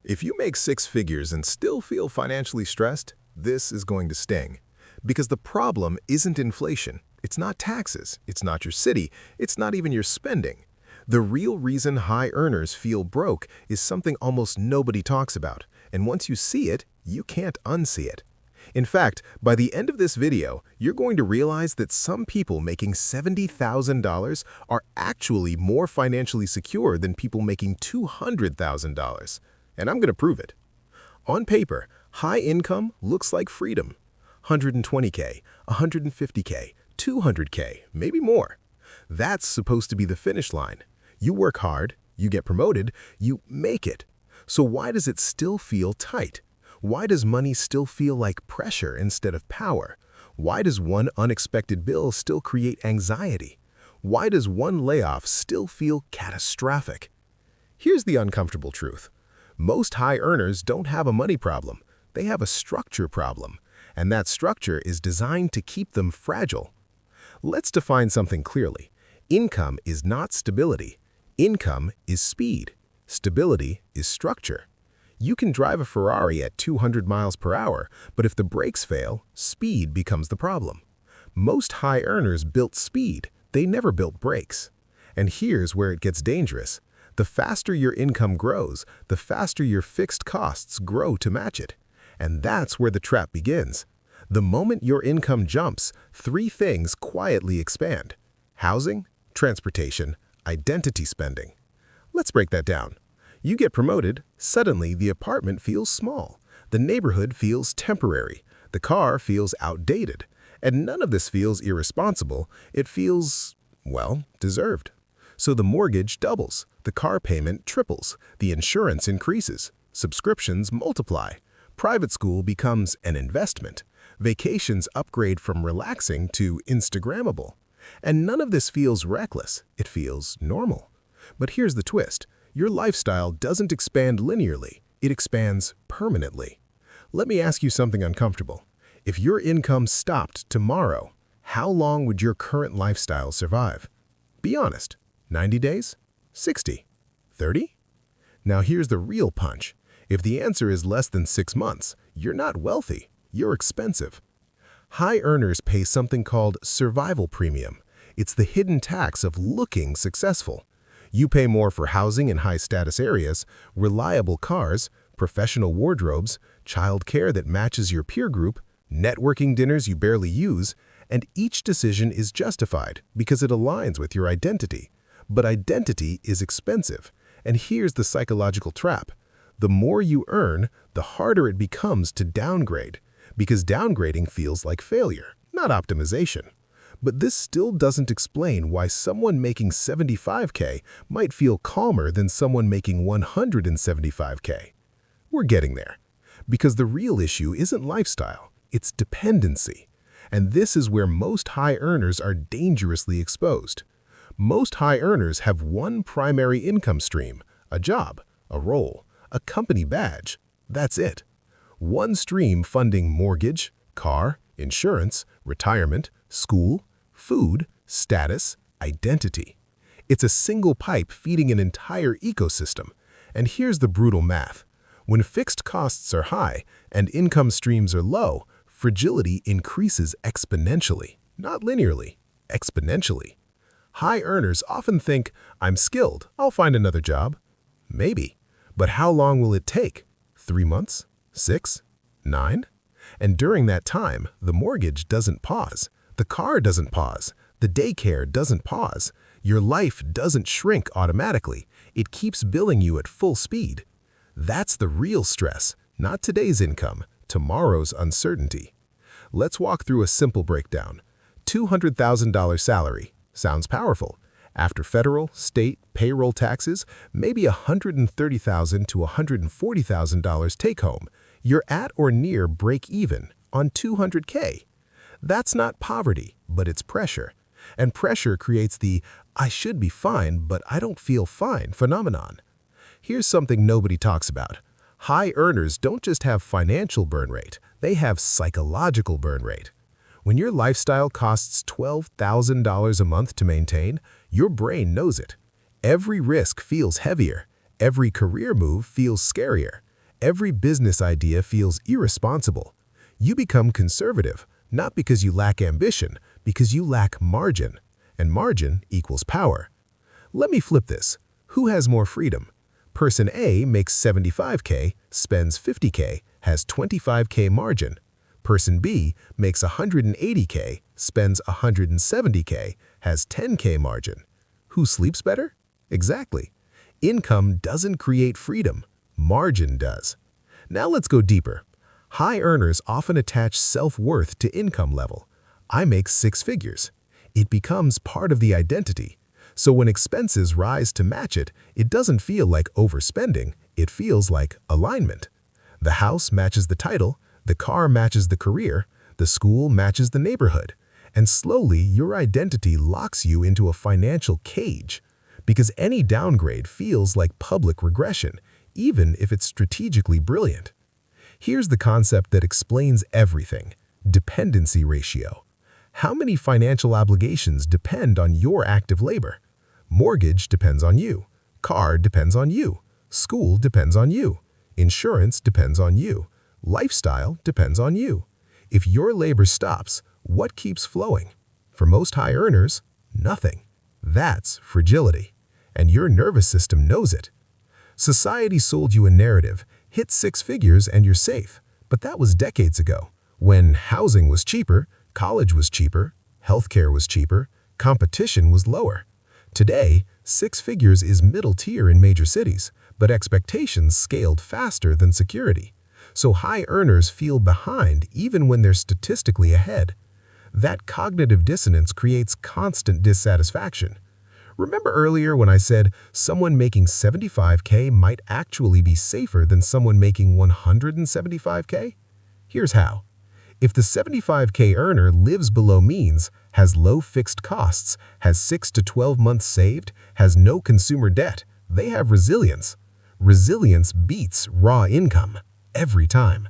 If you make six figures and still feel financially stressed, this is going to sting. Because the problem isn't inflation, it's not taxes, it's not your city, it's not even your spending. The real reason high earners feel broke is something almost nobody talks about, and once you see it, you can't unsee it. In fact, by the end of this video, you're going to realize that some people making $70,000 are actually more financially secure than people making $200,000. And I'm going to prove it. On paper, high income looks like freedom. 120K, 150K, 200K, maybe more. That's supposed to be the finish line. You work hard, you get promoted, you make it. So why does it still feel tight? Why does money still feel like pressure instead of power? Why does one unexpected bill still create anxiety? Why does one layoff still feel catastrophic? Here's the uncomfortable truth. Most high earners don't have a money problem. They have a structure problem, and that structure is designed to keep them fragile. Let's define something clearly. Income is not stability. Income is speed. Stability is structure. You can drive a Ferrari at 200 miles per hour, but if the brakes fail, speed becomes the problem. Most high earners built speed. They never built brakes. And here's where it gets dangerous. The faster your income grows, the faster your fixed costs grow to match it. And that's where the trap begins. The moment your income jumps, three things quietly expand: housing, transportation, identity spending. Let's break that down. You get promoted, suddenly the apartment feels small. The neighborhood feels temporary. The car feels outdated. And none of this feels irresponsible. It feels, well, deserved. So the mortgage doubles, the car payment triples, the insurance increases, subscriptions multiply, private school becomes an investment, vacations upgrade from relaxing to Instagrammable. And none of this feels reckless, it feels normal. But here's the twist. Your lifestyle doesn't expand linearly, it expands permanently. Let me ask you something uncomfortable. If your income stopped tomorrow, how long would your current lifestyle survive? Be honest. 90 days? 60? 30? Now here's the real punch. If the answer is less than 6 months, you're not wealthy, you're expensive. High earners pay something called survival premium. It's the hidden tax of looking successful. You pay more for housing in high-status areas, reliable cars, professional wardrobes, child care that matches your peer group, networking dinners you barely use, and each decision is justified because it aligns with your identity. But identity is expensive, and here's the psychological trap. The more you earn, the harder it becomes to downgrade, because downgrading feels like failure, not optimization. But this still doesn't explain why someone making 75K might feel calmer than someone making 175K. We're getting there, because the real issue isn't lifestyle, it's dependency. And this is where most high earners are dangerously exposed. Most high earners have one primary income stream: a job, a role, a company badge. That's it. One stream funding mortgage, car, insurance, retirement, school, food, status, identity. It's a single pipe feeding an entire ecosystem. And here's the brutal math. When fixed costs are high and income streams are low, fragility increases exponentially, not linearly, exponentially. High earners often think, I'm skilled, I'll find another job. Maybe. But how long will it take? 3 months? 6? 9? And during that time, the mortgage doesn't pause. The car doesn't pause. The daycare doesn't pause. Your life doesn't shrink automatically. It keeps billing you at full speed. That's the real stress, not today's income, tomorrow's uncertainty. Let's walk through a simple breakdown. $200,000 salary. Sounds powerful. After federal, state, payroll taxes, maybe $130,000 to $140,000 take home. You're at or near break even on 200K. That's not poverty, but it's pressure. And pressure creates the I should be fine, but I don't feel fine phenomenon. Here's something nobody talks about. High earners don't just have financial burn rate, they have psychological burn rate. When your lifestyle costs $12,000 a month to maintain, your brain knows it. Every risk feels heavier. Every career move feels scarier. Every business idea feels irresponsible. You become conservative, not because you lack ambition, because you lack margin. And margin equals power. Let me flip this. Who has more freedom? Person A makes 75K, spends 50K, has 25K margin. Person B makes 180K, spends 170K, has 10K margin. Who sleeps better? Exactly. Income doesn't create freedom. Margin does. Now let's go deeper. High earners often attach self-worth to income level. I make 6 figures. It becomes part of the identity. So when expenses rise to match it, it doesn't feel like overspending, it feels like alignment. The house matches the title, the car matches the career, the school matches the neighborhood, and slowly your identity locks you into a financial cage. Because any downgrade feels like public regression, even if it's strategically brilliant. Here's the concept that explains everything: dependency ratio. How many financial obligations depend on your active labor? Mortgage depends on you. Car depends on you. School depends on you. Insurance depends on you. Lifestyle depends on you. If your labor stops, what keeps flowing? For most high earners, nothing. That's fragility. And your nervous system knows it. Society sold you a narrative: hit 6 figures and you're safe. But that was decades ago, when housing was cheaper, college was cheaper, healthcare was cheaper, competition was lower. Today, 6 figures is middle tier in major cities, but expectations scaled faster than security. So high earners feel behind even when they're statistically ahead. That cognitive dissonance creates constant dissatisfaction. Remember earlier when I said someone making 75K might actually be safer than someone making 175K? Here's how. If the 75K earner lives below means, has low fixed costs, has 6 to 12 months saved, has no consumer debt, they have resilience. Resilience beats raw income every time.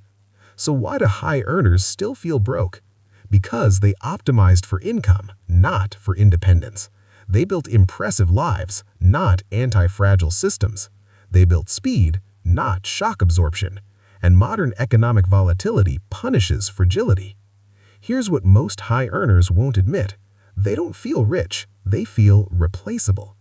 So why do high earners still feel broke? Because they optimized for income, not for independence. They built impressive lives, not anti-fragile systems. They built speed, not shock absorption. And modern economic volatility punishes fragility. Here's what most high earners won't admit. They don't feel rich, they feel replaceable.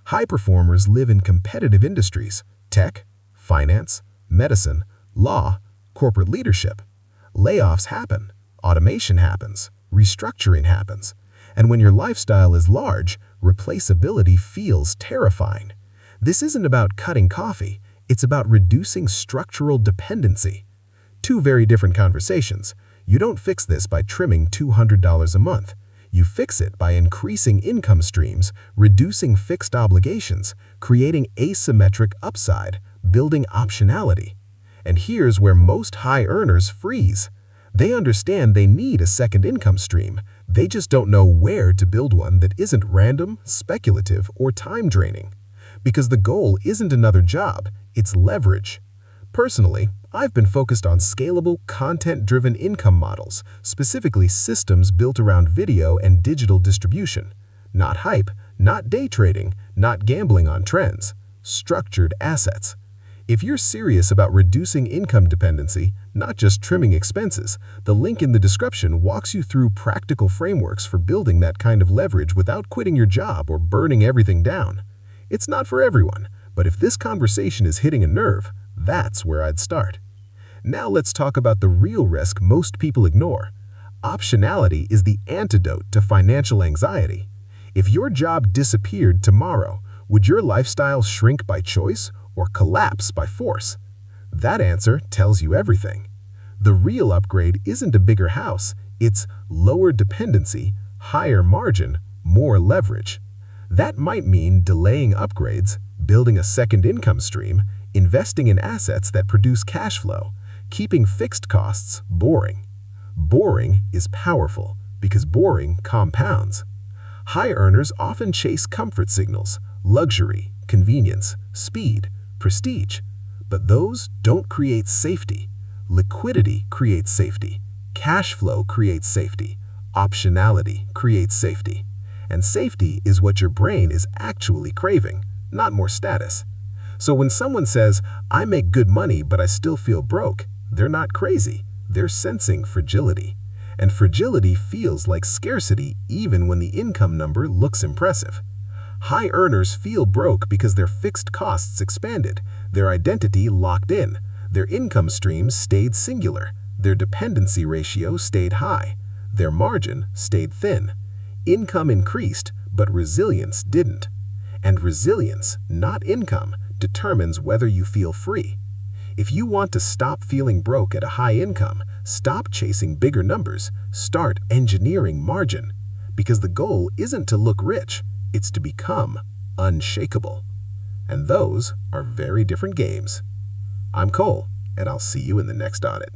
High performers live in competitive industries: tech, finance, medicine, law, corporate leadership. Layoffs happen, automation happens, restructuring happens. And when your lifestyle is large, replaceability feels terrifying. This isn't about cutting coffee, it's about reducing structural dependency. 2 very different conversations. You don't fix this by trimming $200 a month. You fix it by increasing income streams, reducing fixed obligations, creating asymmetric upside, building optionality. And here's where most high earners freeze. They understand they need a second income stream. They just don't know where to build one that isn't random, speculative, or time-draining. Because the goal isn't another job, it's leverage. Personally, I've been focused on scalable, content-driven income models, specifically systems built around video and digital distribution. Not hype, not day trading, not gambling on trends. Structured assets. If you're serious about reducing income dependency, not just trimming expenses, the link in the description walks you through practical frameworks for building that kind of leverage without quitting your job or burning everything down. It's not for everyone, but if this conversation is hitting a nerve, that's where I'd start. Now let's talk about the real risk most people ignore. Optionality is the antidote to financial anxiety. If your job disappeared tomorrow, would your lifestyle shrink by choice or collapse by force? That answer tells you everything. The real upgrade isn't a bigger house, it's lower dependency, higher margin, more leverage. That might mean delaying upgrades, building a second income stream, investing in assets that produce cash flow, keeping fixed costs boring. Boring is powerful because boring compounds. High earners often chase comfort signals: luxury, convenience, speed, prestige. But those don't create safety. Liquidity creates safety. Cash flow creates safety. Optionality creates safety. And safety is what your brain is actually craving, not more status. So when someone says, I make good money but I still feel broke, they're not crazy. They're sensing fragility. And fragility feels like scarcity even when the income number looks impressive. High earners feel broke because their fixed costs expanded, their identity locked in, their income streams stayed singular, their dependency ratio stayed high, their margin stayed thin. Income increased, but resilience didn't. And resilience, not income, determines whether you feel free. If you want to stop feeling broke at a high income, stop chasing bigger numbers, start engineering margin. Because the goal isn't to look rich, it's to become unshakable. And those are very different games. I'm Cole, and I'll see you in the next audit.